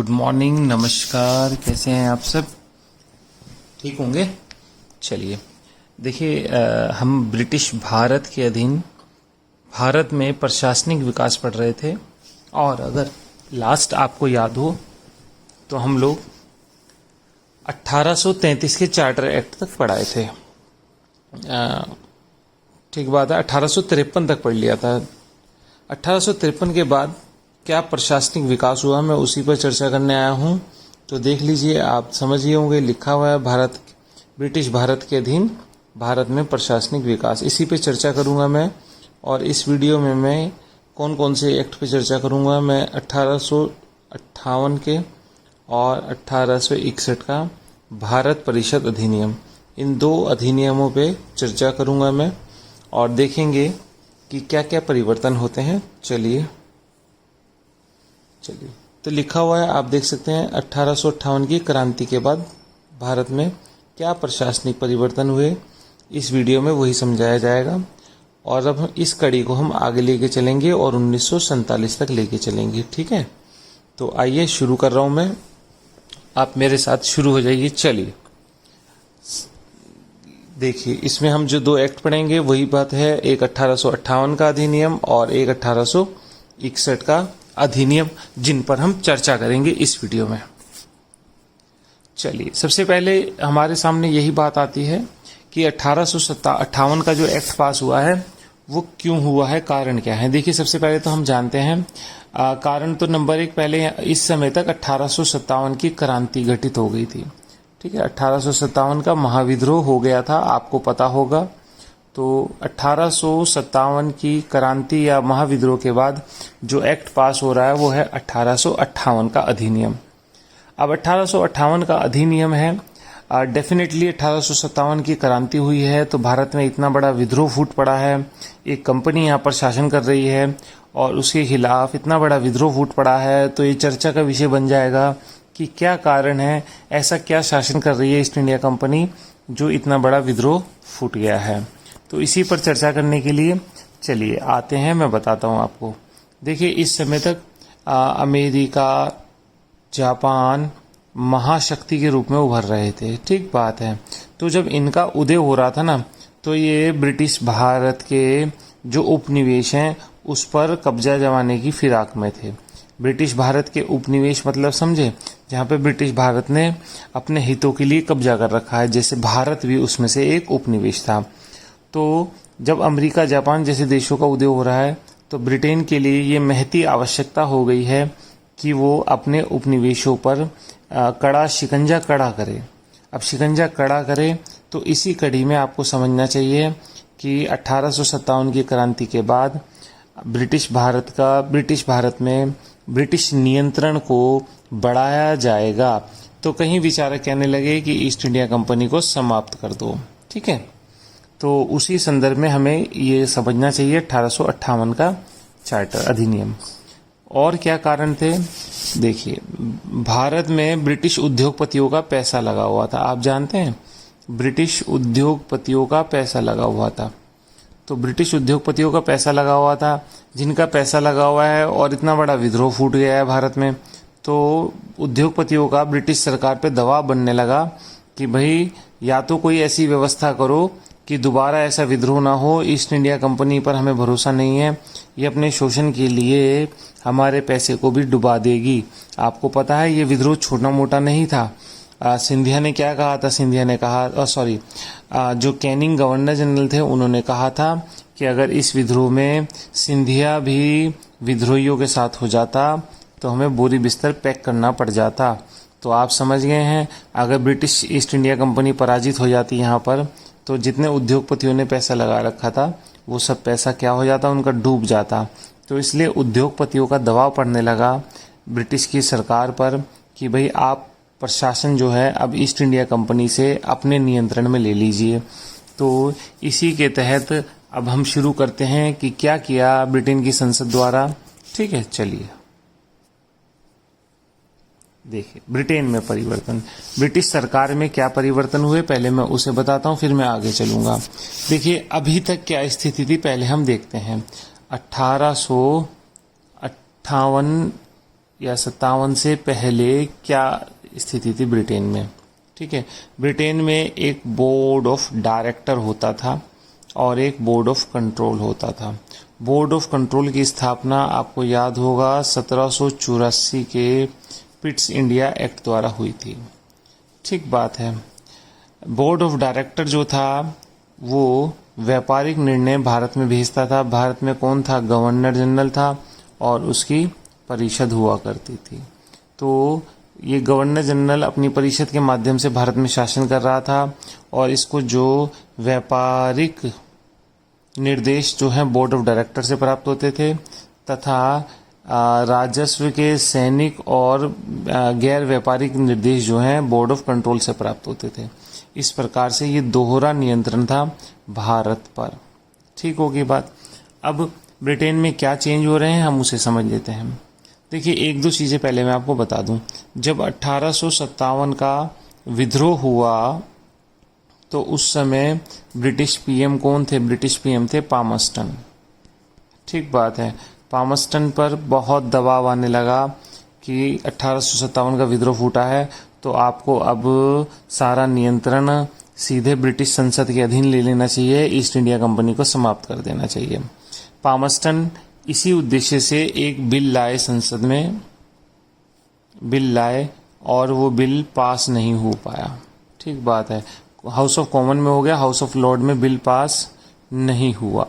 Good morning, नमस्कार। कैसे हैं आप सब? ठीक होंगे। चलिए देखिए, हम ब्रिटिश भारत के अधीन भारत में प्रशासनिक विकास पढ़ रहे थे, और अगर लास्ट आपको याद हो तो हम लोग 1833 के चार्टर एक्ट तक पढ़ाए थे। ठीक बात है, 1853 तक पढ़ लिया था। 1853 के बाद क्या प्रशासनिक विकास हुआ, मैं उसी पर चर्चा करने आया हूं। तो देख लीजिए, आप समझिए होंगे, लिखा हुआ है ब्रिटिश भारत के अधीन भारत में प्रशासनिक विकास। इसी पे चर्चा करूंगा मैं। और इस वीडियो में मैं कौन कौन से एक्ट पे चर्चा करूंगा, मैं 1858 के और 1861 का भारत परिषद अधिनियम, इन दो अधिनियमों पे चर्चा करूंगा मैं, और देखेंगे कि क्या क्या परिवर्तन होते हैं। चलिए तो लिखा हुआ है, आप देख सकते हैं, 1858 की क्रांति के बाद भारत में क्या प्रशासनिक परिवर्तन हुए, इस वीडियो में वही समझाया जाएगा। और अब इस कड़ी को हम आगे लेके चलेंगे और 1947 तक लेके चलेंगे। ठीक है, तो आइए शुरू कर रहा हूं मैं, आप मेरे साथ शुरू हो जाइए। चलिए देखिए, इसमें हम जो दो एक्ट पढ़ेंगे वही बात है, एक 1858 का अधिनियम और एक 1861 का अधिनियम, जिन पर हम चर्चा करेंगे इस वीडियो में। चलिए, सबसे पहले हमारे सामने यही बात आती है कि 1858 का जो एक्ट पास हुआ है वो क्यों हुआ है, कारण क्या है। देखिए, सबसे पहले तो हम जानते हैं कारण तो नंबर एक, पहले इस समय तक 1857 की क्रांति घटित हो गई थी। ठीक है, 1857 का महाविद्रोह हो गया था, आपको पता होगा। तो 1857 की क्रांति या महाविद्रोह के बाद जो एक्ट पास हो रहा है वो है 1858 का अधिनियम। अब 1858 का अधिनियम है, डेफिनेटली 1857 की क्रांति हुई है तो भारत में इतना बड़ा विद्रोह फूट पड़ा है, एक कंपनी यहाँ पर शासन कर रही है और उसके खिलाफ इतना बड़ा विद्रोह फूट पड़ा है, तो ये चर्चा का विषय बन जाएगा कि क्या कारण है, ऐसा क्या शासन कर रही है ईस्ट इंडिया कंपनी जो इतना बड़ा विद्रोह फूट गया है। तो इसी पर चर्चा करने के लिए चलिए आते हैं, मैं बताता हूं आपको। देखिए, इस समय तक अमेरिका, जापान महाशक्ति के रूप में उभर रहे थे। ठीक बात है, तो जब इनका उदय हो रहा था ना, तो ये ब्रिटिश भारत के जो उपनिवेश हैं उस पर कब्जा जमाने की फिराक में थे। ब्रिटिश भारत के उपनिवेश मतलब समझे, जहाँ पे ब्रिटिश भारत ने अपने हितों के लिए कब्जा कर रखा है, जैसे भारत भी उसमें से एक उपनिवेश था। तो जब अमेरिका, जापान जैसे देशों का उदय हो रहा है तो ब्रिटेन के लिए ये महती आवश्यकता हो गई है कि वो अपने उपनिवेशों पर कड़ा शिकंजा कड़ा करे। अब शिकंजा कड़ा करे तो इसी कड़ी में आपको समझना चाहिए कि 1857 की क्रांति के बाद ब्रिटिश भारत में ब्रिटिश नियंत्रण को बढ़ाया जाएगा। तो कहीं विचारक कहने लगे कि ईस्ट इंडिया कंपनी को समाप्त कर दो। ठीक है, तो उसी संदर्भ में हमें ये समझना चाहिए 1858 का चार्टर अधिनियम। और क्या कारण थे, देखिए, भारत में ब्रिटिश उद्योगपतियों का पैसा लगा हुआ था। आप जानते हैं, ब्रिटिश उद्योगपतियों का पैसा लगा हुआ था। तो ब्रिटिश उद्योगपतियों का पैसा लगा हुआ था, जिनका पैसा लगा हुआ है और इतना बड़ा विद्रोह फूट गया है भारत में, तो उद्योगपतियों का ब्रिटिश सरकार पे दबाव बनने लगा कि भाई या तो कोई ऐसी व्यवस्था करो कि दोबारा ऐसा विद्रोह ना हो, ईस्ट इंडिया कंपनी पर हमें भरोसा नहीं है, ये अपने शोषण के लिए हमारे पैसे को भी डुबा देगी। आपको पता है ये विद्रोह छोटा मोटा नहीं था। सिंधिया ने क्या कहा था, सिंधिया ने कहा, जो कैनिंग गवर्नर जनरल थे उन्होंने कहा था कि अगर इस विद्रोह में सिंधिया भी विद्रोहियों के साथ हो जाता तो हमें बोरी बिस्तर पैक करना पड़ जाता। तो आप समझ गए हैं, अगर ब्रिटिश ईस्ट इंडिया कंपनी पराजित हो जाती यहाँ पर, तो जितने उद्योगपतियों ने पैसा लगा रखा था वो सब पैसा क्या हो जाता, उनका डूब जाता। तो इसलिए उद्योगपतियों का दबाव पड़ने लगा ब्रिटिश की सरकार पर कि भाई आप प्रशासन जो है अब ईस्ट इंडिया कंपनी से अपने नियंत्रण में ले लीजिए। तो इसी के तहत अब हम शुरू करते हैं कि क्या किया ब्रिटेन की संसद द्वारा। ठीक है, चलिए देखिए, ब्रिटेन में परिवर्तन, ब्रिटिश सरकार में क्या परिवर्तन हुए पहले मैं उसे बताता हूं, फिर मैं आगे चलूंगा। देखिए, अभी तक क्या स्थिति थी पहले हम देखते हैं। 1858 या 57 से पहले क्या स्थिति थी ब्रिटेन में। ठीक है, ब्रिटेन में एक बोर्ड ऑफ डायरेक्टर होता था और एक बोर्ड ऑफ कंट्रोल होता था। बोर्ड ऑफ कंट्रोल की स्थापना आपको याद होगा 1784 के पिट्स इंडिया एक्ट द्वारा हुई थी। ठीक बात है। बोर्ड ऑफ डायरेक्टर जो था वो व्यापारिक निर्णय भारत में भेजता था। भारत में कौन था? गवर्नर जनरल था और उसकी परिषद हुआ करती थी। तो ये गवर्नर जनरल अपनी परिषद के माध्यम से भारत में शासन कर रहा था और इसको जो व्यापारिक निर्देश जो हैं बोर्ड ऑफ डायरेक्टर से प्राप्त होते थे तथा राजस्व के सैनिक और गैर व्यापारिक निर्देश जो हैं बोर्ड ऑफ कंट्रोल से प्राप्त होते थे। इस प्रकार से ये दोहरा नियंत्रण था भारत पर। ठीक होगी बात। अब ब्रिटेन में क्या चेंज हो रहे हैं हम उसे समझ लेते हैं। देखिए, एक दो चीज़ें पहले मैं आपको बता दूं। जब 1857 का विद्रोह हुआ तो उस समय ब्रिटिश पीएम कौन थे? ब्रिटिश पीएम थे पामस्टन। ठीक बात है। पामस्टन पर बहुत दबाव आने लगा कि 1857 का विद्रोह फूटा है तो आपको अब सारा नियंत्रण सीधे ब्रिटिश संसद के अधीन ले लेना चाहिए, ईस्ट इंडिया कंपनी को समाप्त कर देना चाहिए। पामस्टन इसी उद्देश्य से एक बिल लाए, संसद में बिल लाए और वो बिल पास नहीं हो पाया। ठीक बात है। हाउस ऑफ कॉमन में हो गया, हाउस ऑफ लॉर्ड में बिल पास नहीं हुआ।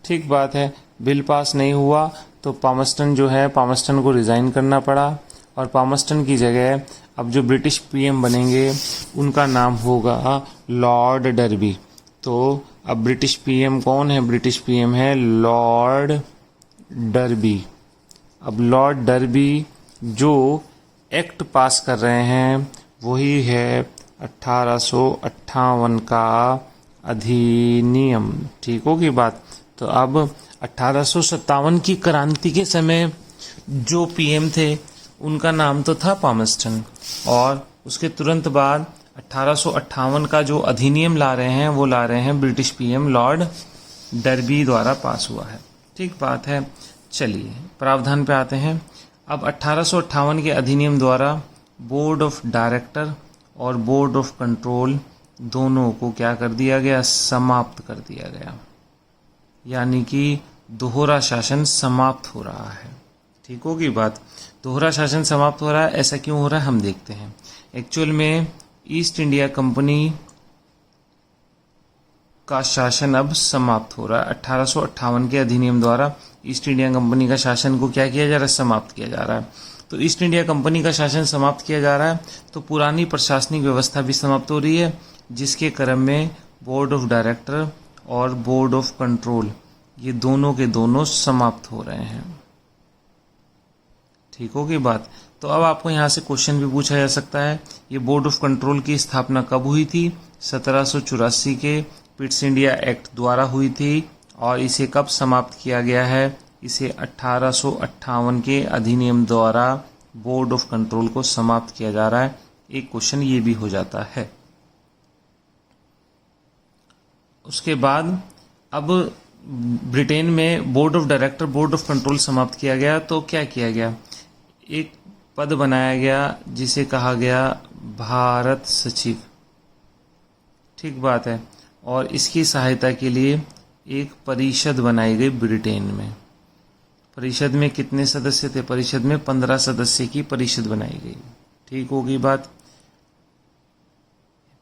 ठीक बात है। बिल पास नहीं हुआ तो पामस्टन जो है, पामस्टन को रिजाइन करना पड़ा और पामस्टन की जगह अब जो ब्रिटिश पीएम बनेंगे उनका नाम होगा लॉर्ड डर्बी। तो अब ब्रिटिश पीएम कौन है? ब्रिटिश पीएम है लॉर्ड डर्बी। अब लॉर्ड डर्बी जो एक्ट पास कर रहे हैं वही है 1858 का अधिनियम। ठीक होगी बात। तो अब 1857 की क्रांति के समय जो पीएम थे उनका नाम तो था पामस्टन और उसके तुरंत बाद 1858 का जो अधिनियम ला रहे हैं वो ला रहे हैं ब्रिटिश पीएम लॉर्ड डर्बी द्वारा पास हुआ है। ठीक बात है। चलिए प्रावधान पे आते हैं। अब 1858 के अधिनियम द्वारा बोर्ड ऑफ डायरेक्टर और बोर्ड ऑफ कंट्रोल दोनों को क्या कर दिया गया? समाप्त कर दिया गया। यानी कि दोहरा शासन समाप्त हो रहा है। ठीक होगी बात। दोहरा शासन समाप्त हो रहा है। ऐसा क्यों हो रहा है हम देखते हैं। एक्चुअल में ईस्ट इंडिया कंपनी का शासन अब समाप्त हो रहा है। 1858 के अधिनियम द्वारा ईस्ट इंडिया कंपनी का शासन को क्या किया जा रहा है? समाप्त किया जा रहा है। तो ईस्ट इंडिया कंपनी का शासन समाप्त किया जा रहा है तो पुरानी प्रशासनिक व्यवस्था भी समाप्त हो रही है, जिसके क्रम में बोर्ड ऑफ डायरेक्टर और बोर्ड ऑफ कंट्रोल ये दोनों के दोनों समाप्त हो रहे हैं। ठीक होगी बात। तो अब आपको यहाँ से क्वेश्चन भी पूछा जा सकता है, ये बोर्ड ऑफ कंट्रोल की स्थापना कब हुई थी? 1784 के पिट्स इंडिया एक्ट द्वारा हुई थी और इसे कब समाप्त किया गया है? इसे 1858 के अधिनियम द्वारा बोर्ड ऑफ कंट्रोल को समाप्त किया जा रहा है। एक क्वेश्चन ये भी हो जाता है। उसके बाद अब ब्रिटेन में board of director, board of control समाप्त किया गया तो क्या किया गया? एक पद बनाया गया जिसे कहा गया भारत सचिव। ठीक बात है। और इसकी सहायता के लिए एक परिषद बनाई गई ब्रिटेन में। परिषद में कितने सदस्य थे? परिषद में 15 सदस्य की परिषद बनाई गई। ठीक होगी बात।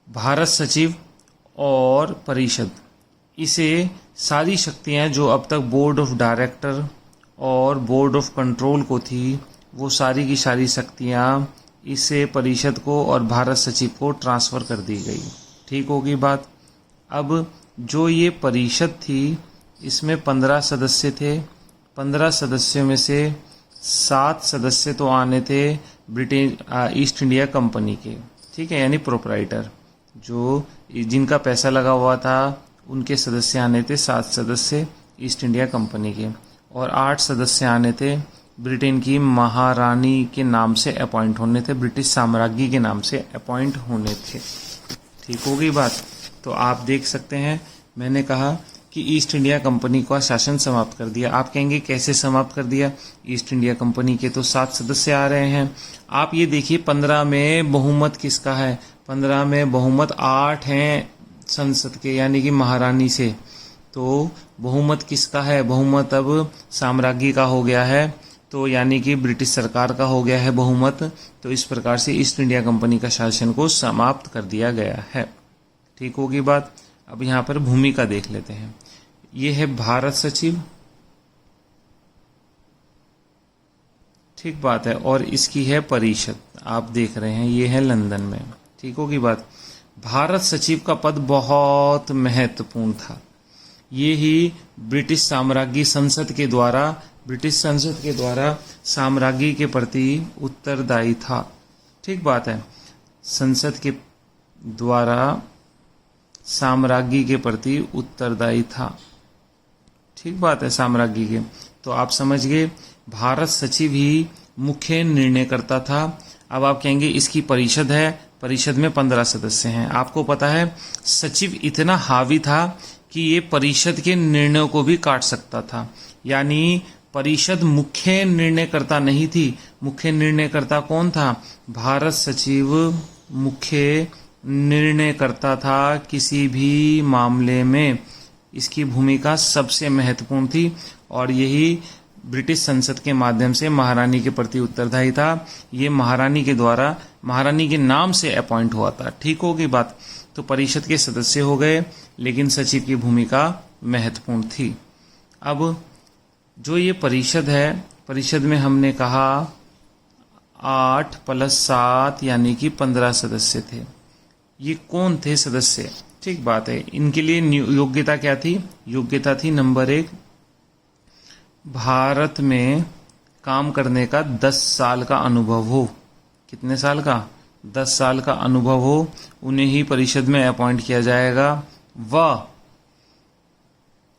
भारत सचिव और परिषद, इसे सारी शक्तियां जो अब तक बोर्ड ऑफ डायरेक्टर और बोर्ड ऑफ कंट्रोल को थी वो सारी की सारी शक्तियां इसे परिषद को और भारत सचिव को ट्रांसफर कर दी गई। ठीक होगी बात। अब जो ये परिषद थी इसमें 15 सदस्य थे। 15 सदस्यों में से 7 सदस्य तो आने थे ब्रिटेन ईस्ट इंडिया कंपनी के। ठीक है, यानी प्रोपराइटर जो जिनका पैसा लगा हुआ था उनके सदस्य आने थे 7 सदस्य ईस्ट इंडिया कंपनी के, और 8 सदस्य आने थे ब्रिटेन की महारानी के नाम से अपॉइंट होने थे, ब्रिटिश साम्राज्ञी के नाम से अपॉइंट होने थे। ठीक होगी बात। तो आप देख सकते हैं मैंने कहा कि ईस्ट इंडिया कंपनी का शासन समाप्त कर दिया। आप कहेंगे कैसे समाप्त कर दिया? ईस्ट इंडिया कंपनी के तो 7 सदस्य आ रहे हैं। आप ये देखिए 15 में बहुमत किसका है? 15 में बहुमत 8 हैं संसद के, यानी कि महारानी से। तो बहुमत किसका है? बहुमत अब साम्राज्ञी का हो गया है, तो यानी कि ब्रिटिश सरकार का हो गया है बहुमत। तो इस प्रकार से ईस्ट इंडिया कंपनी का शासन को समाप्त कर दिया गया है। ठीक होगी बात। अब यहाँ पर भूमिका देख लेते हैं। ये है भारत सचिव, ठीक बात है, और इसकी है परिषद, आप देख रहे हैं ये है लंदन में। ठीक होगी बात। भारत सचिव का पद बहुत महत्वपूर्ण था। ये ही ब्रिटिश संसद के द्वारा साम्राज्ञी के प्रति उत्तरदायी था। ठीक बात है, संसद के द्वारा साम्राज्ञी के प्रति उत्तरदायी था। ठीक बात है, साम्राज्ञी के। तो आप समझ गए, भारत सचिव ही मुख्य निर्णयकर्ता था। अब आप कहेंगे इसकी परिषद है, परिषद में 15 सदस्य हैं। आपको पता है सचिव इतना हावी था कि ये परिषद के निर्णयों को भी काट सकता था। यानी परिषद मुख्य निर्णयकर्ता नहीं थी। मुख्य निर्णयकर्ता कौन था? भारत सचिव मुख्य निर्णयकर्ता था किसी भी मामले में। इसकी भूमिका सबसे महत्वपूर्ण थी और यही ब्रिटिश संसद के माध्यम से महारानी के प्रति उत्तरदायी था। ये महारानी के द्वारा, महारानी के नाम से अपॉइंट हुआ था। ठीक होगी बात। तो परिषद के सदस्य हो गए, लेकिन सचिव की भूमिका महत्वपूर्ण थी। अब जो ये परिषद है, परिषद में हमने कहा 8 + 7 यानी कि 15 सदस्य थे। ये कौन थे सदस्य? ठीक बात है, इनके लिए योग्यता क्या थी? योग्यता थी नंबर 1, भारत में काम करने का 10 साल का अनुभव हो। कितने साल का? 10 साल का अनुभव हो, उन्हें ही परिषद में अपॉइंट किया जाएगा। वह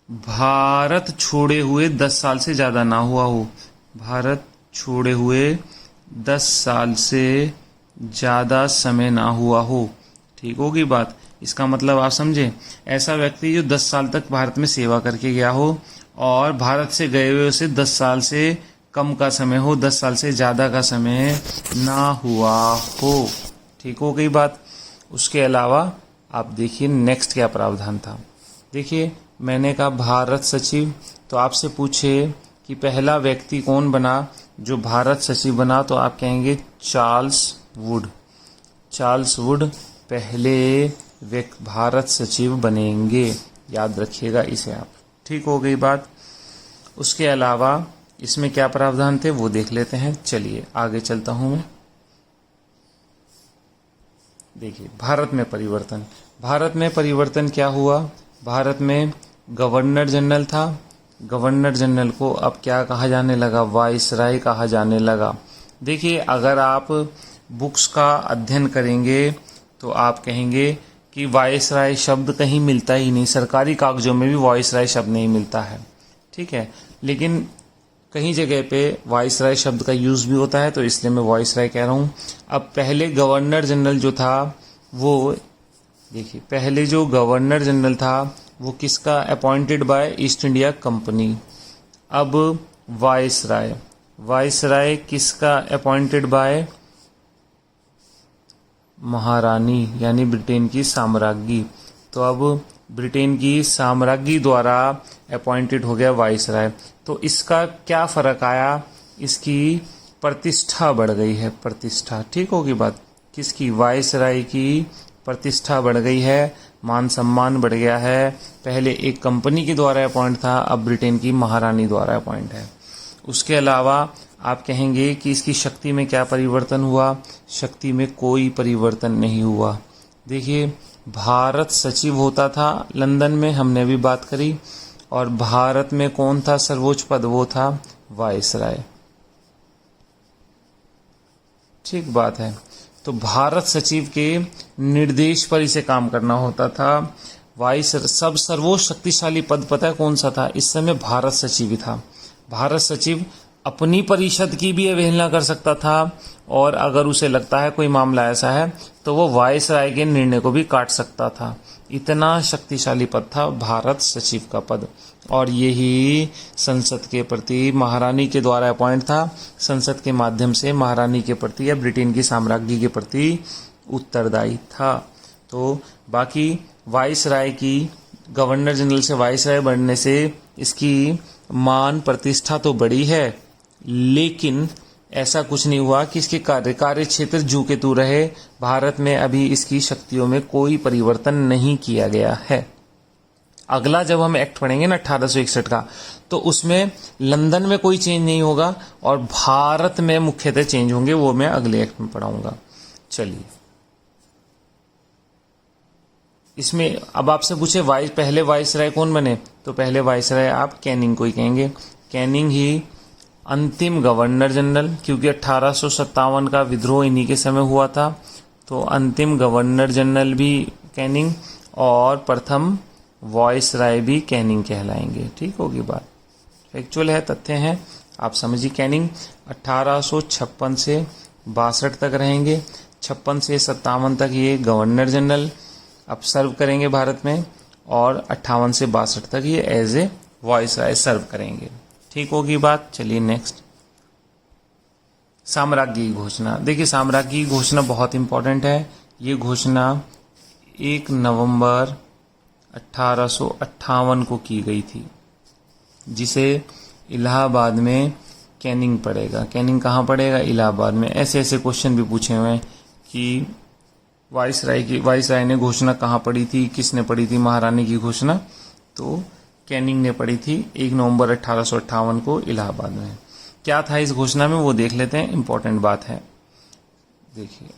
भारत छोड़े हुए 10 साल से ज्यादा ना हुआ हो। भारत छोड़े हुए 10 साल से ज्यादा समय ना हुआ हो। ठीक होगी बात। इसका मतलब आप समझे, ऐसा व्यक्ति जो 10 साल तक भारत में सेवा करके गया हो और भारत से गए हुए उसे 10 साल से कम का समय हो, 10 साल से ज्यादा का समय ना हुआ हो। ठीक हो गई बात। उसके अलावा आप देखिए नेक्स्ट क्या प्रावधान था। देखिए मैंने कहा भारत सचिव, तो आपसे पूछे कि पहला व्यक्ति कौन बना जो भारत सचिव बना, तो आप कहेंगे चार्ल्स वुड। चार्ल्स वुड पहले भारत सचिव बनेंगे, याद रखिएगा इसे आप। ठीक हो गई बात। उसके अलावा इसमें क्या प्रावधान थे वो देख लेते हैं। चलिए आगे चलता हूं मैं। देखिए भारत में परिवर्तन। भारत में परिवर्तन क्या हुआ? भारत में गवर्नर जनरल था। गवर्नर जनरल को अब क्या कहा जाने लगा? वाइसराय कहा जाने लगा। देखिए अगर आप बुक्स का अध्ययन करेंगे तो आप कहेंगे कि वाइसराय शब्द कहीं मिलता ही नहीं, सरकारी कागजों में भी वाइसराय शब्द नहीं मिलता है। ठीक है, लेकिन कहीं जगह पे वाइसराय शब्द का यूज भी होता है, तो इसलिए मैं वाइसराय कह रहा हूं। अब पहले गवर्नर जनरल जो था वो, देखिए पहले जो गवर्नर जनरल था वो किसका? Appointed by east India company. अब वाइसराय, वाइसराय किसका? अपॉइंटेड बाय महारानी, यानी ब्रिटेन की साम्राज्ञी। तो अब ब्रिटेन की साम्राज्ञी द्वारा अपॉइंटेड हो गया वाइसराय। तो इसका क्या फर्क आया? इसकी प्रतिष्ठा बढ़ गई है, प्रतिष्ठा। ठीक होगी बात। किसकी? वाइसराय की प्रतिष्ठा बढ़ गई है, मान सम्मान बढ़ गया है। पहले एक कंपनी के द्वारा अपॉइंट था, अब ब्रिटेन की महारानी द्वारा अपॉइंट है। उसके अलावा आप कहेंगे कि इसकी शक्ति में क्या परिवर्तन हुआ? शक्ति में कोई परिवर्तन नहीं हुआ। देखिए भारत सचिव होता था लंदन में, हमने भी बात करी, और भारत में कौन था सर्वोच्च पद? वो था वाइसराय। ठीक बात है। तो भारत सचिव के निर्देश पर इसे काम करना होता था। सब सर्वोच्च शक्तिशाली पद पता है कौन सा था? इस समय भारत सचिव ही था। भारत सचिव अपनी परिषद की भी अवहेलना कर सकता था, और अगर उसे लगता है कोई मामला ऐसा है तो वो वायसराय के निर्णय को भी काट सकता था। इतना शक्तिशाली पद था भारत सचिव का पद, और यही संसद के प्रति महारानी के द्वारा अपॉइंट था। संसद के माध्यम से महारानी के प्रति या ब्रिटेन की साम्राज्ञी के प्रति उत्तरदायी था। तो बाकी वायसराय की, गवर्नर जनरल से वायसराय बनने से इसकी मान प्रतिष्ठा तो बढ़ी है, लेकिन ऐसा कुछ नहीं हुआ कि इसके कार्य क्षेत्र जू के तू रहे। भारत में अभी इसकी शक्तियों में कोई परिवर्तन नहीं किया गया है। अगला जब हम एक्ट पढ़ेंगे ना 1861 का, तो उसमें लंदन में कोई चेंज नहीं होगा और भारत में मुख्यतः चेंज होंगे, वो मैं अगले एक्ट में पढ़ाऊंगा। चलिए, इसमें अब आपसे पूछे पहले वायसराय कौन बने, तो पहले वायसराय आप कैनिंग को ही कहेंगे। कैनिंग ही अंतिम गवर्नर जनरल, क्योंकि 1857 का विद्रोह इन्हीं के समय हुआ था, तो अंतिम गवर्नर जनरल भी कैनिंग और प्रथम वायसराय भी कैनिंग कहलाएंगे। ठीक होगी बात, फैक्चुअल है, तथ्य हैं, आप समझिए। कैनिंग 1856 से 62 तक रहेंगे। 56 से 57 तक ये गवर्नर जनरल अब सर्व करेंगे भारत में, और 58 से 62 तक ये एज ए वायसराय सर्व करेंगे। ठीक होगी बात। चलिए नेक्स्ट, साम्राज्य की घोषणा। देखिए, साम्राज्य की घोषणा बहुत इंपॉर्टेंट है। ये घोषणा 1 नवंबर 1858 को की गई थी, जिसे इलाहाबाद में कैनिंग पढ़ेगा। कैनिंग कहाँ पढ़ेगा? इलाहाबाद में। ऐसे ऐसे क्वेश्चन भी पूछे हुए हैं कि वायसराय ने घोषणा कहाँ पढ़ी थी, किसने पढ़ी थी महारानी की घोषणा, तो कैनिंग ने पढ़ी थी 1 नवंबर 1858 को इलाहाबाद में। क्या था इस घोषणा में वो देख लेते हैं, इंपॉर्टेंट बात है। देखिए,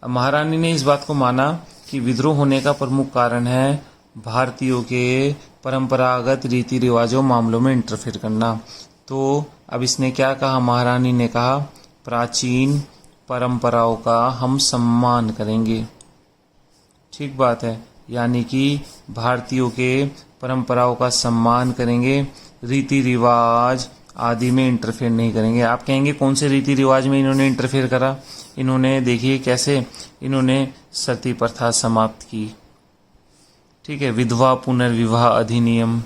महारानी ने इस बात को माना कि विद्रोह होने का प्रमुख कारण है भारतीयों के परंपरागत रीति रिवाजों मामलों में इंटरफेयर करना। तो अब इसने क्या कहा, महारानी ने कहा प्राचीन परंपराओं का हम सम्मान करेंगे। ठीक बात है, यानी कि भारतीयों के परंपराओं का सम्मान करेंगे, रीति रिवाज आदि में इंटरफेयर नहीं करेंगे। आप कहेंगे कौन से रीति रिवाज में इन्होंने इंटरफेयर करा? इन्होंने, देखिए कैसे, इन्होंने सती प्रथा समाप्त की, ठीक है, विधवा पुनर्विवाह अधिनियम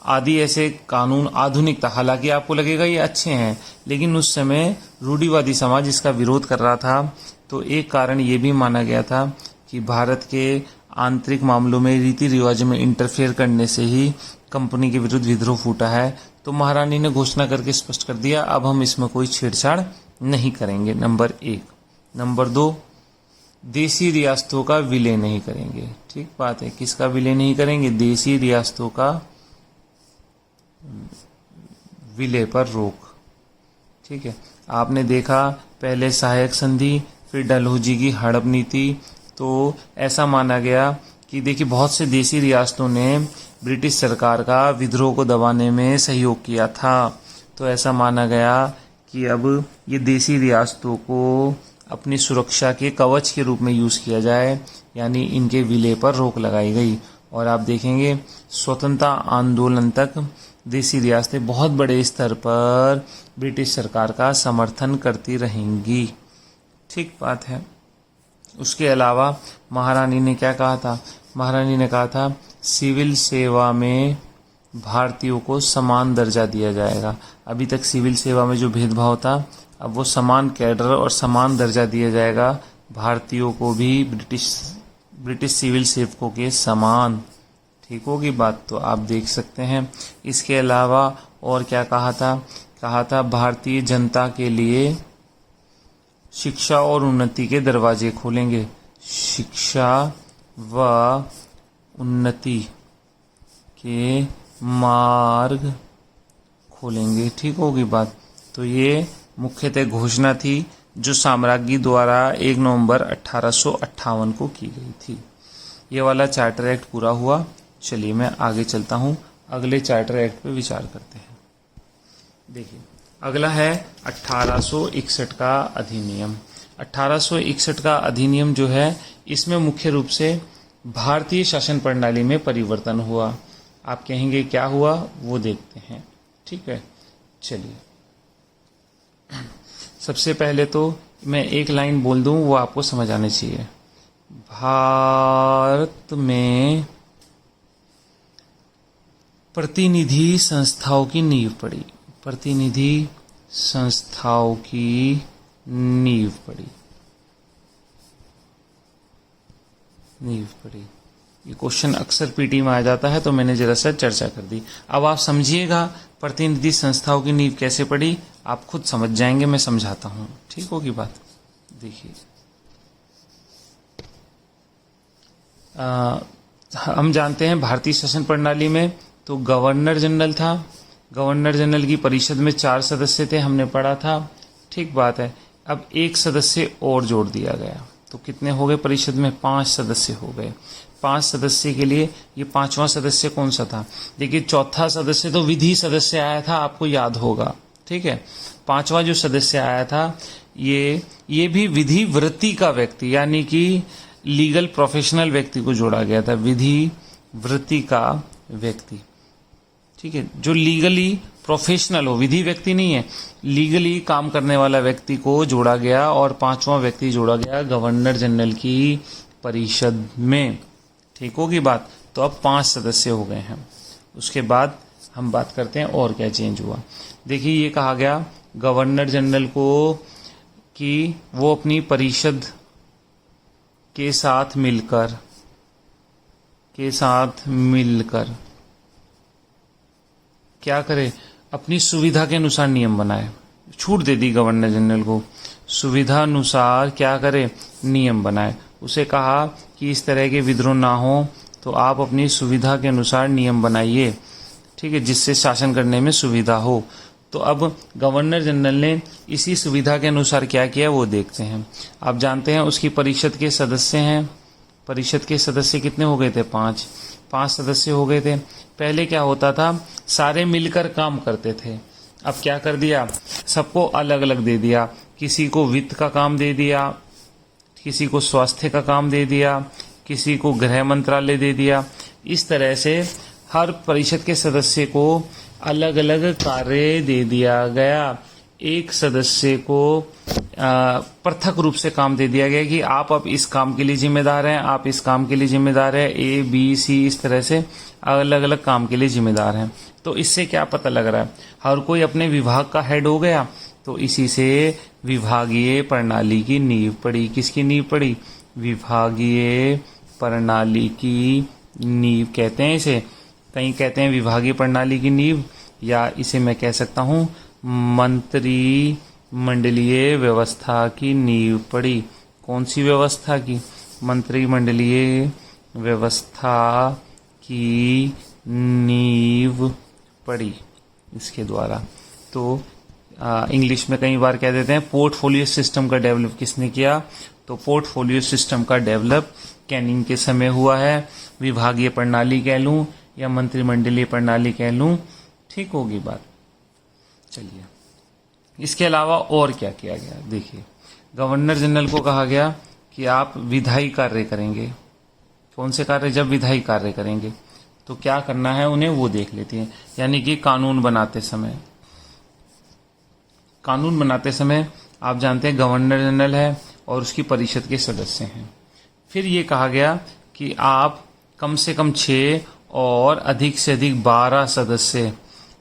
आदि ऐसे कानून आधुनिक था। हालांकि आपको लगेगा ये अच्छे हैं, लेकिन उस समय रूढ़िवादी समाज इसका विरोध कर रहा था। तो एक कारण ये भी माना गया था कि भारत के आंतरिक मामलों में रीति रिवाजों में इंटरफेयर करने से ही कंपनी के विरुद्ध विद्रोह फूटा है। तो महारानी ने घोषणा करके स्पष्ट कर दिया, अब हम इसमें कोई छेड़छाड़ नहीं करेंगे, नंबर 1। नंबर 2, देसी रियासतों का विलय नहीं करेंगे। ठीक बात है, किसका विलय नहीं करेंगे? देसी रियासतों का विलय पर रोक। ठीक है, आपने देखा पहले सहायक संधि, फिर डलहौजी की हड़प नीति। तो ऐसा माना गया कि देखिए, बहुत से देसी रियासतों ने ब्रिटिश सरकार का विद्रोह को दबाने में सहयोग किया था। तो ऐसा माना गया कि अब ये देसी रियासतों को अपनी सुरक्षा के कवच के रूप में यूज किया जाए, यानी इनके विलय पर रोक लगाई गई। और आप देखेंगे स्वतंत्रता आंदोलन तक देसी रियासतें बहुत बड़े स्तर पर ब्रिटिश सरकार का समर्थन करती रहेंगी। ठीक बात है। उसके अलावा महारानी ने क्या कहा था? महारानी ने कहा था सिविल सेवा में भारतीयों को समान दर्जा दिया जाएगा। अभी तक सिविल सेवा में जो भेदभाव था, अब वो समान कैडर और समान दर्जा दिया जाएगा भारतीयों को भी ब्रिटिश सिविल सेवकों के समान। ठीक होगी बात, तो आप देख सकते हैं। इसके अलावा और क्या कहा था? कहा था भारतीय जनता के लिए शिक्षा और उन्नति के दरवाजे खोलेंगे। शिक्षा व उन्नति के मार्ग खोलेंगे। ठीक होगी बात। तो ये मुख्यतः घोषणा थी जो साम्राज्ञी द्वारा 1 नवंबर 1858 को की गई थी। ये वाला चार्टर एक्ट पूरा हुआ। चलिए मैं आगे चलता हूँ, अगले चार्टर एक्ट पे विचार करते हैं। देखिए, अगला है 1861 का अधिनियम। 1861 का अधिनियम जो है, इसमें मुख्य रूप से भारतीय शासन प्रणाली में परिवर्तन हुआ। आप कहेंगे क्या हुआ, वो देखते हैं। ठीक है, चलिए सबसे पहले तो मैं एक लाइन बोल दूं, वो आपको समझ आनी चाहिए। भारत में प्रतिनिधि संस्थाओं की नींव पड़ी, प्रतिनिधि संस्थाओं की नींव पड़ी, नींव पड़ी। ये क्वेश्चन अक्सर पीटी में आ जाता है, तो मैंने जरा सा चर्चा कर दी। अब आप समझिएगा प्रतिनिधि संस्थाओं की नींव कैसे पड़ी, आप खुद समझ जाएंगे, मैं समझाता हूं, ठीक होगी बात। देखिए, हम जानते हैं भारतीय शासन प्रणाली में तो गवर्नर जनरल था, गवर्नर जनरल की परिषद में 4 सदस्य थे, हमने पढ़ा था, ठीक बात है। अब 1 सदस्य और जोड़ दिया गया, तो कितने हो गए परिषद में? 5 सदस्य हो गए। 5 सदस्य के लिए ये 5वां सदस्य कौन सा था? देखिए, चौथा सदस्य तो विधि सदस्य आया था, आपको याद होगा, ठीक है। 5वां जो सदस्य आया था, ये भी विधि वृत्ति का व्यक्ति, यानी कि लीगल प्रोफेशनल व्यक्ति को जोड़ा गया था, विधि वृत्ति का व्यक्ति, ठीक है, जो लीगली प्रोफेशनल हो, विधि व्यक्ति नहीं है, लीगली काम करने वाला व्यक्ति को जोड़ा गया। और 5वां व्यक्ति जोड़ा गया गवर्नर जनरल की परिषद में, ठीक होगी बात। तो अब 5 सदस्य हो गए हैं। उसके बाद हम बात करते हैं और क्या चेंज हुआ। देखिए, ये कहा गया गवर्नर जनरल को कि वो अपनी परिषद के साथ मिलकर क्या करे, अपनी सुविधा के अनुसार नियम बनाए। छूट दे दी गवर्नर जनरल को, सुविधा अनुसार क्या करे, नियम बनाए। उसे कहा कि इस तरह के विद्रोह ना हो, तो आप अपनी सुविधा के अनुसार नियम बनाइए, ठीक है, जिससे शासन करने में सुविधा हो। तो अब गवर्नर जनरल ने इसी सुविधा के अनुसार क्या किया, वो देखते हैं। आप जानते हैं उसकी परिषद के सदस्य हैं, परिषद के सदस्य कितने हो गए थे? 5 सदस्य हो गए थे। पहले क्या होता था, सारे मिलकर काम करते थे। अब क्या कर दिया, सबको अलग अलग दे दिया। किसी को वित्त का काम दे दिया, किसी को स्वास्थ्य का काम दे दिया, किसी को गृह मंत्रालय दे दिया। इस तरह से हर परिषद के सदस्य को अलग अलग कार्य दे दिया गया। एक सदस्य को पृथक रूप से काम दे दिया गया कि आप अब इस काम के लिए जिम्मेदार हैं, आप इस काम के लिए जिम्मेदार हैं, A, B, C इस तरह से अलग अलग काम के लिए जिम्मेदार हैं। तो इससे क्या पता लग रहा है, हर कोई अपने विभाग का हेड हो गया। तो इसी से विभागीय प्रणाली की नींव पड़ी। किसकी नींव पड़ी? विभागीय प्रणाली की नींव कहते हैं इसे। कहीं कहते हैं विभागीय प्रणाली की नींव, या इसे मैं कह सकता हूं मंत्रिमंडलीय व्यवस्था की नींव पड़ी। कौन सी व्यवस्था की? मंत्रिमंडलीय व्यवस्था की नींव पड़ी इसके द्वारा। तो इंग्लिश में कई बार कह देते हैं पोर्टफोलियो सिस्टम का डेवलप किसने किया? तो पोर्टफोलियो सिस्टम का डेवलप कैनिंग के समय हुआ है। विभागीय प्रणाली कह लूं या मंत्रिमंडलीय प्रणाली कह लूं, ठीक होगी बात। चलिए, इसके अलावा और क्या किया गया? देखिए, गवर्नर जनरल को कहा गया कि आप विधायी कार्य करेंगे। कौन से कार्य? जब विधायी कार्य करेंगे तो क्या करना है उन्हें, वो देख लेते हैं। यानी कि कानून बनाते समय आप जानते हैं गवर्नर जनरल है और उसकी परिषद के सदस्य हैं। फिर ये कहा गया कि आप कम से कम 6 और अधिक से अधिक 12 सदस्य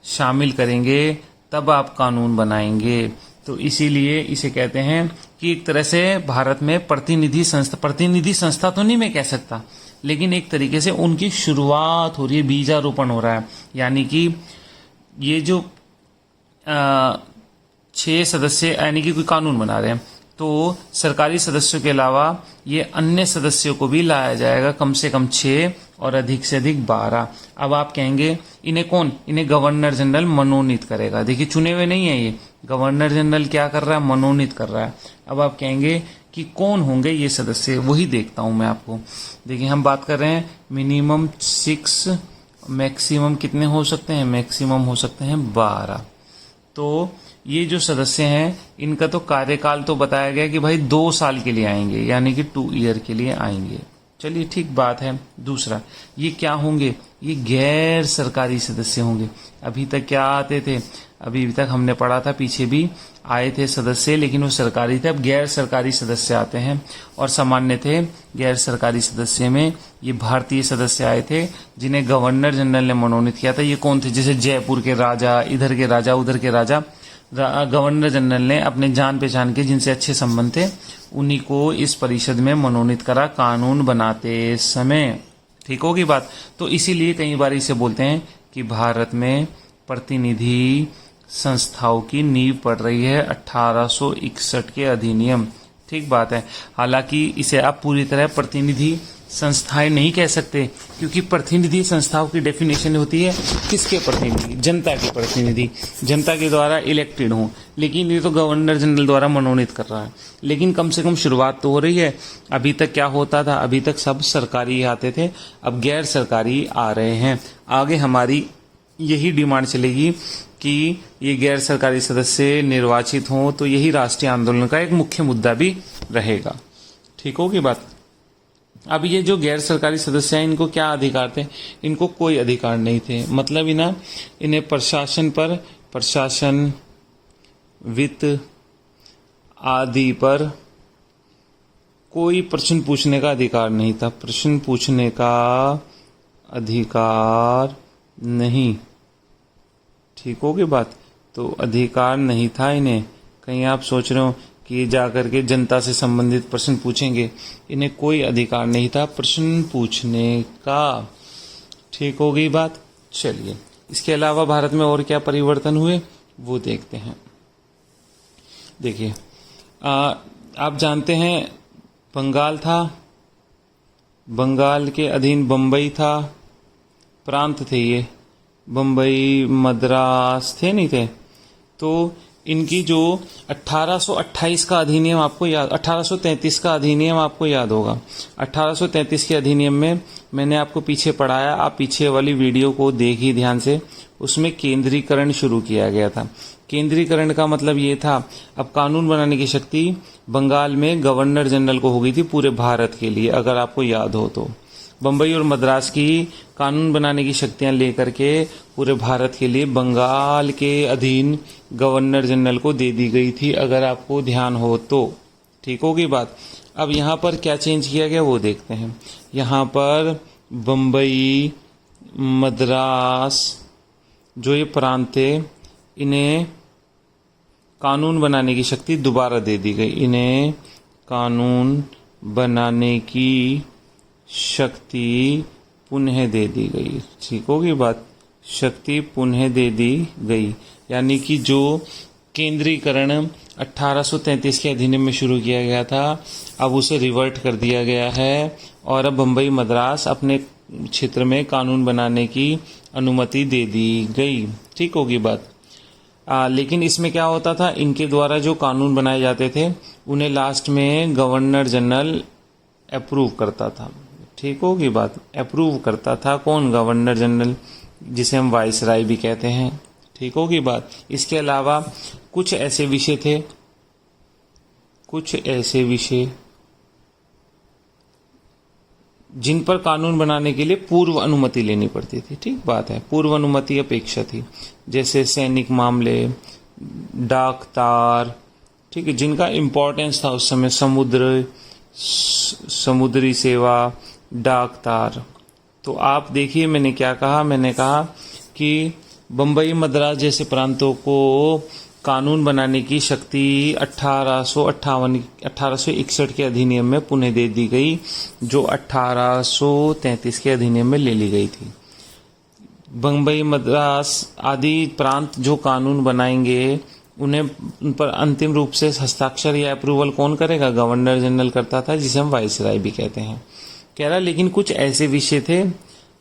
शामिल करेंगे, तब आप कानून बनाएंगे। तो इसीलिए इसे कहते हैं कि एक तरह से भारत में प्रतिनिधि संस्था तो नहीं मैं कह सकता, लेकिन एक तरीके से उनकी शुरुआत हो रही है, बीजारोपण हो रहा है। यानी कि ये जो 6 सदस्य यानी कि कोई कानून बना रहे हैं, तो सरकारी सदस्यों के अलावा ये अन्य सदस्यों को भी लाया जाएगा, कम से कम 6 और अधिक से अधिक 12। अब आप कहेंगे इन्हें कौन? इन्हें गवर्नर जनरल मनोनीत करेगा। देखिए, चुने हुए नहीं है ये, गवर्नर जनरल क्या कर रहा है? मनोनीत कर रहा है। अब आप कहेंगे कि कौन होंगे ये सदस्य, वही देखता हूं मैं आपको। देखिए, हम बात कर रहे हैं मिनिमम 6, मैक्सिमम कितने हो सकते हैं? मैक्सिमम हो सकते हैं 12। तो ये जो सदस्य हैं इनका तो कार्यकाल तो बताया गया कि भाई 2 साल के लिए आएंगे, यानी कि 2 ईयर के लिए आएंगे, चलिए ठीक बात है। दूसरा, ये क्या होंगे? ये गैर सरकारी सदस्य होंगे। अभी तक क्या आते थे? अभी तक हमने पढ़ा था, पीछे भी आए थे सदस्य, लेकिन वो सरकारी थे। अब गैर सरकारी सदस्य आते हैं और सामान्य थे। गैर सरकारी सदस्य में ये भारतीय सदस्य आए थे जिन्हें गवर्नर जनरल ने मनोनीत किया था। ये कौन थे? जैसे जयपुर के राजा, इधर के राजा, उधर के राजा। गवर्नर जनरल ने अपने जान पहचान के जिनसे अच्छे संबंध थे उन्हीं को इस परिषद में मनोनीत करा कानून बनाते समय। ठीक होगी बात। तो इसीलिए कई बार इसे बोलते हैं कि भारत में प्रतिनिधि संस्थाओं की नींव पड़ रही है 1861 के अधिनियम। ठीक बात है। हालांकि इसे आप पूरी तरह प्रतिनिधि संस्थाएं नहीं कह सकते, क्योंकि प्रतिनिधि संस्थाओं की डेफिनेशन होती है किसके प्रतिनिधि? जनता के प्रतिनिधि, जनता के द्वारा इलेक्टेड हों। लेकिन ये तो गवर्नर जनरल द्वारा मनोनीत कर रहा है। लेकिन कम से कम शुरुआत तो हो रही है। अभी तक क्या होता था? अभी तक सब सरकारी आते थे, अब गैर सरकारी आ रहे हैं। आगे हमारी यही डिमांड चलेगी कि ये गैर सरकारी सदस्य निर्वाचित हों, तो यही राष्ट्रीय आंदोलन का एक मुख्य मुद्दा भी रहेगा। ठीक होगी बात। अब ये जो गैर सरकारी सदस्य हैं, इनको क्या अधिकार थे? इनको कोई अधिकार नहीं थे। मतलब इन्हें प्रशासन, वित्त आदि पर कोई प्रश्न पूछने का अधिकार नहीं था। प्रश्न पूछने का अधिकार नहीं। ठीक होगी बात। तो अधिकार नहीं था इन्हें। कहीं आप सोच रहे हो कि जाकर के जनता से संबंधित प्रश्न पूछेंगे, इन्हें कोई अधिकार नहीं था प्रश्न पूछने का। ठीक हो गई बात। चलिए, इसके अलावा भारत में और क्या परिवर्तन हुए वो देखते हैं। देखिए, आप जानते हैं बंगाल था, बंगाल के अधीन बम्बई था, प्रांत थे ये, बम्बई मद्रास थे नहीं थे। तो इनकी जो 1828 का अधिनियम आपको याद, 1833 का अधिनियम आपको याद होगा। 1833 के अधिनियम में मैंने आपको पीछे पढ़ाया, आप पीछे वाली वीडियो को देखिए ध्यान से। उसमें केंद्रीकरण शुरू किया गया था। केंद्रीकरण का मतलब ये था, अब कानून बनाने की शक्ति बंगाल में गवर्नर जनरल को हो गई थी पूरे भारत के लिए, अगर आपको याद हो तो। बम्बई और मद्रास की कानून बनाने की शक्तियां लेकर के पूरे भारत के लिए बंगाल के अधीन गवर्नर जनरल को दे दी गई थी, अगर आपको ध्यान हो तो। ठीक होगी बात। अब यहाँ पर क्या चेंज किया गया वो देखते हैं। यहाँ पर बम्बई, मद्रास जो ये प्रांत थे, इन्हें कानून बनाने की शक्ति दोबारा दे दी गई। इन्हें कानून बनाने की शक्ति पुनः दे दी गई। ठीक होगी बात। शक्ति पुनः दे दी गई, यानी कि जो केंद्रीकरण 1833 के अधिनियम में शुरू किया गया था, अब उसे रिवर्ट कर दिया गया है और अब बम्बई मद्रास अपने क्षेत्र में कानून बनाने की अनुमति दे दी गई। ठीक होगी बात। लेकिन इसमें क्या होता था, इनके द्वारा जो कानून बनाए जाते थे उन्हें लास्ट में गवर्नर जनरल अप्रूव करता था। ठीक होगी बात। अप्रूव करता था कौन? गवर्नर जनरल, जिसे हम वाइसराय भी कहते हैं। ठीक होगी बात। इसके अलावा कुछ ऐसे विषय थे, कुछ ऐसे विषय जिन पर कानून बनाने के लिए पूर्व अनुमति लेनी पड़ती थी। ठीक बात है, पूर्व अनुमति अपेक्षा थी। जैसे सैनिक मामले, डाक तार, ठीक है, जिनका इम्पोर्टेंस था उस समय, समुद्री सेवा, डाक तार। तो आप देखिए मैंने क्या कहा, मैंने कहा कि बम्बई मद्रास जैसे प्रांतों को कानून बनाने की शक्ति 1861 के अधिनियम में पुनः दे दी गई, जो 1833 के अधिनियम में ले ली गई थी। बम्बई मद्रास आदि प्रांत जो कानून बनाएंगे उन्हें, उन पर अंतिम रूप से हस्ताक्षर या अप्रूवल कौन करेगा? गवर्नर जनरल करता था, जिसे हम वाइसराय भी कहते हैं। कह रहा लेकिन कुछ ऐसे विषय थे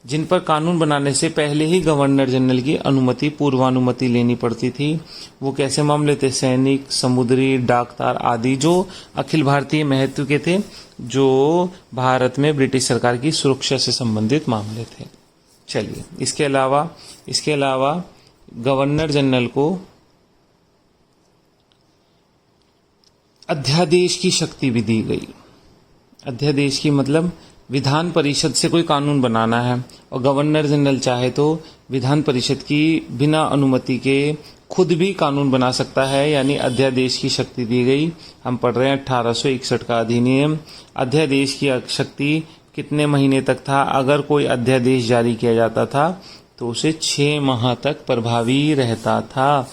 जिन पर कानून बनाने से पहले ही गवर्नर जनरल की अनुमति, पूर्वानुमति लेनी पड़ती थी। वो कैसे मामले थे? सैनिक, समुद्री, डाकतार आदि, जो अखिल भारतीय महत्व के थे, जो भारत में ब्रिटिश सरकार की सुरक्षा से संबंधित मामले थे। चलिए, इसके अलावा गवर्नर जनरल को अध्यादेश की शक्ति भी दी गई। अध्यादेश की मतलब विधान परिषद से कोई कानून बनाना है और गवर्नर जनरल चाहे तो विधान परिषद की बिना अनुमति के खुद भी कानून बना सकता है, यानी अध्यादेश की शक्ति दी गई। हम पढ़ रहे हैं 1861 का अधिनियम। अध्यादेश की शक्ति कितने महीने तक था? अगर कोई अध्यादेश जारी किया जाता था तो उसे 6 माह तक प्रभावी रहता था।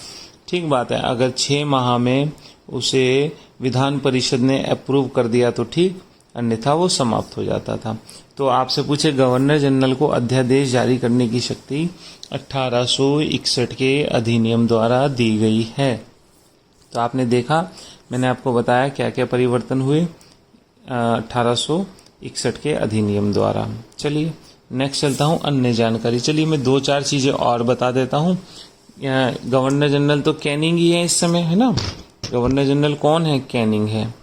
ठीक बात है, अगर 6 माह में उसे विधान परिषद ने अप्रूव कर दिया तो ठीक, अन्यथा वो समाप्त हो जाता था। तो आपसे पूछे गवर्नर जनरल को अध्यादेश जारी करने की शक्ति 1861 के अधिनियम द्वारा दी गई है। तो आपने देखा, मैंने आपको बताया क्या क्या परिवर्तन हुए 1861 के अधिनियम द्वारा। चलिए नेक्स्ट चलता हूँ, अन्य जानकारी। चलिए मैं 2-4 चीजें और बता देता हूँ। गवर्नर जनरल तो कैनिंग ही है इस समय, है ना। गवर्नर जनरल कौन है? कैनिंग है।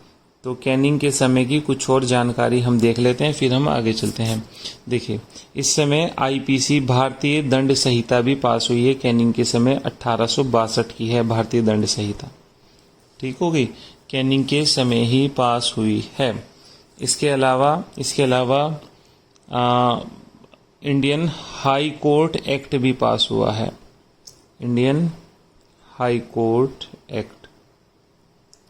तो कैनिंग के समय की कुछ और जानकारी हम देख लेते हैं, फिर हम आगे चलते हैं। देखिए, इस समय आईपीसी भारतीय दंड संहिता भी पास हुई है। कैनिंग के समय 1862 की है भारतीय दंड संहिता। ठीक होगी, कैनिंग के समय ही पास हुई है। इसके अलावा इंडियन हाई कोर्ट एक्ट भी पास हुआ है। इंडियन हाई कोर्ट एक्ट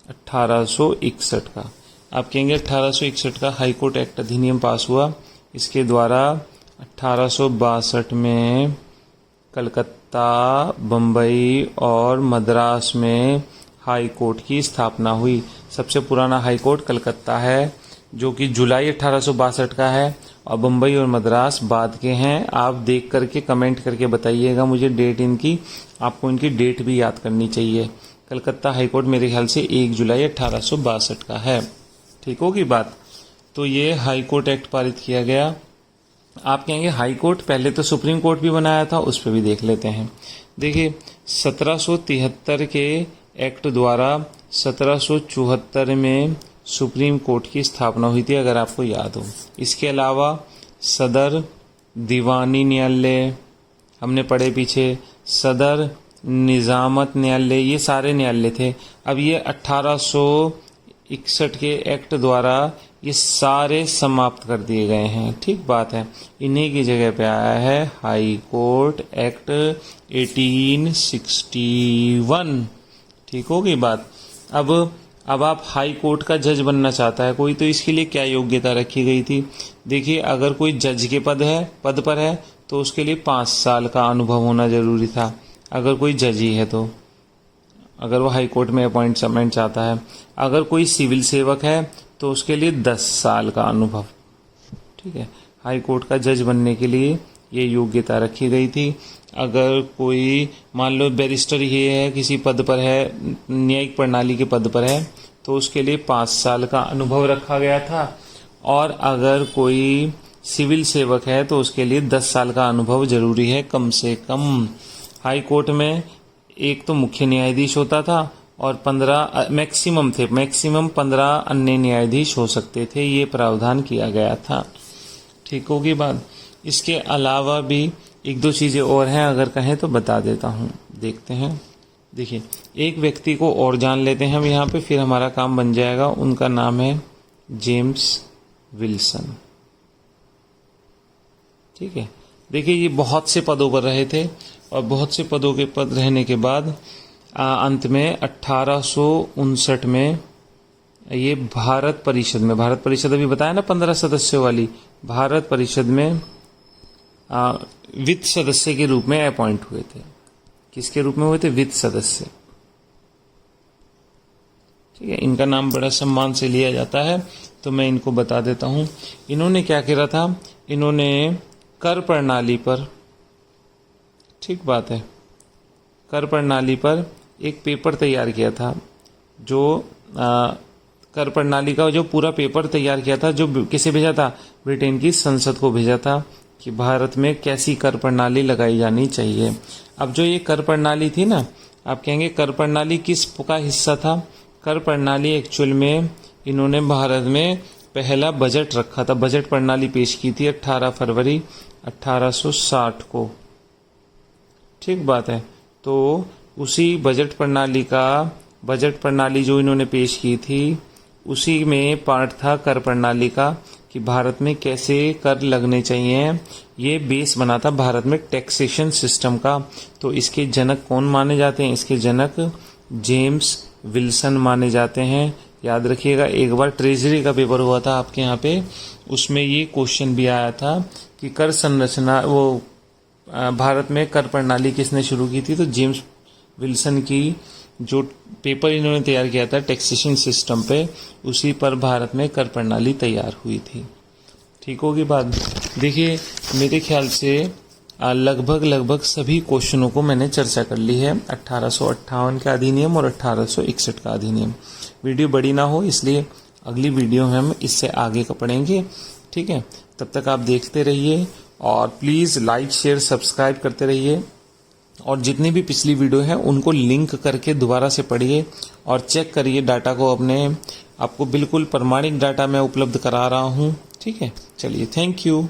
1861 का। आप कहेंगे 1861 का हाई कोर्ट एक्ट अधिनियम पास हुआ। इसके द्वारा 1862 में कलकत्ता, बम्बई और मद्रास में हाई कोर्ट की स्थापना हुई। सबसे पुराना हाई कोर्ट कलकत्ता है, जो कि जुलाई 1862 का है, और बम्बई और मद्रास बाद के हैं। आप देख करके कमेंट करके बताइएगा मुझे डेट इनकी, आपको इनकी डेट भी याद करनी चाहिए। कलकत्ता हाई कोर्ट मेरे ख्याल से 1 जुलाई 1862 का है। ठीक होगी बात। तो ये हाई कोर्ट एक्ट पारित किया गया। आप कहेंगे हाई कोर्ट, पहले तो सुप्रीम कोर्ट भी बनाया था, उस पर भी देख लेते हैं। देखिए 1773 के एक्ट द्वारा 1774 में सुप्रीम कोर्ट की स्थापना हुई थी, अगर आपको याद हो। इसके अलावा सदर दीवानी न्यायालय हमने पढ़े पीछे, सदर निजामत न्यायालय, ये सारे न्यायालय थे। अब ये 1861 के एक्ट द्वारा ये सारे समाप्त कर दिए गए हैं। ठीक बात है, इन्हीं की जगह पे आया है हाई कोर्ट एक्ट 1861। ठीक होगी बात। अब आप हाई कोर्ट का जज बनना चाहता है कोई, तो इसके लिए क्या योग्यता रखी गई थी? देखिए, अगर कोई जज के पद पर है तो उसके लिए 5 साल का अनुभव होना जरूरी था, अगर कोई जज ही है तो, अगर वो हाई कोर्ट में अपॉइंटमेंट चाहता है। अगर कोई सिविल सेवक है तो उसके लिए 10 साल का अनुभव। ठीक है, हाई कोर्ट का जज बनने के लिए ये योग्यता रखी गई थी। अगर कोई मान लो बैरिस्टर ही है, किसी पद पर है, न्यायिक प्रणाली के पद पर है, तो उसके लिए 5 साल का अनुभव रखा गया था। और अगर कोई सिविल सेवक है तो उसके लिए 10 साल का अनुभव जरूरी है कम से कम। हाई कोर्ट में एक तो मुख्य न्यायाधीश होता था और 15 मैक्सिमम 15 अन्य न्यायाधीश हो सकते थे, ये प्रावधान किया गया था। ठीक होगी बात। इसके अलावा भी 1-2 चीज़ें और हैं, अगर कहें तो बता देता हूँ, देखते हैं। देखिए, एक व्यक्ति को और जान लेते हैं हम यहाँ पे, फिर हमारा काम बन जाएगा। उनका नाम है जेम्स विल्सन। ठीक है, देखिए ये बहुत से पदों पर रहे थे, और बहुत से पदों के पद रहने के बाद अंत में 1859 में ये भारत परिषद अभी बताया ना 15 सदस्यों वाली, भारत परिषद में वित्त सदस्य के रूप में अपॉइंट हुए थे। किसके रूप में हुए थे? वित्त सदस्य। ठीक है, इनका नाम बड़ा सम्मान से लिया जाता है, तो मैं इनको बता देता हूं। इन्होंने क्या किया था? इन्होंने कर प्रणाली पर, ठीक बात है, कर प्रणाली पर एक पेपर तैयार किया था। जो कर प्रणाली का जो पूरा पेपर तैयार किया था, जो किसे भेजा था? ब्रिटेन की संसद को भेजा था कि भारत में कैसी कर प्रणाली लगाई जानी चाहिए। अब जो ये कर प्रणाली थी ना, आप कहेंगे कर प्रणाली किस का हिस्सा था? कर प्रणाली एक्चुअल में इन्होंने भारत में पहला बजट रखा था, बजट प्रणाली पेश की थी 18 फरवरी 1860 को। ठीक बात है। तो उसी बजट प्रणाली जो इन्होंने पेश की थी, उसी में पार्ट था कर प्रणाली का कि भारत में कैसे कर लगने चाहिए। ये बेस बना था भारत में टैक्सेशन सिस्टम का। तो इसके जनक कौन माने जाते हैं? इसके जनक जेम्स विल्सन माने जाते हैं। याद रखिएगा, एक बार ट्रेजरी का पेपर हुआ था आपके यहाँ पे, उसमें ये क्वेश्चन भी आया था कि कर संरचना भारत में कर प्रणाली किसने शुरू की थी? तो जेम्स विल्सन की जो पेपर इन्होंने तैयार किया था टैक्सेशन सिस्टम पे, उसी पर भारत में कर प्रणाली तैयार हुई थी। ठीक होगी बात। देखिए, मेरे ख्याल से लगभग सभी क्वेश्चनों को मैंने चर्चा कर ली है। 1858 का अधिनियम और 1861 का अधिनियम। वीडियो बड़ी ना हो, इसलिए अगली वीडियो में हम इससे आगे का पढ़ेंगे। ठीक है, तब तक आप देखते रहिए और प्लीज़ लाइक शेयर सब्सक्राइब करते रहिए। और जितनी भी पिछली वीडियो है उनको लिंक करके दोबारा से पढ़िए और चेक करिए डाटा को अपने। आपको बिल्कुल प्रमाणिक डाटा मैं उपलब्ध करा रहा हूँ। ठीक है, चलिए, थैंक यू।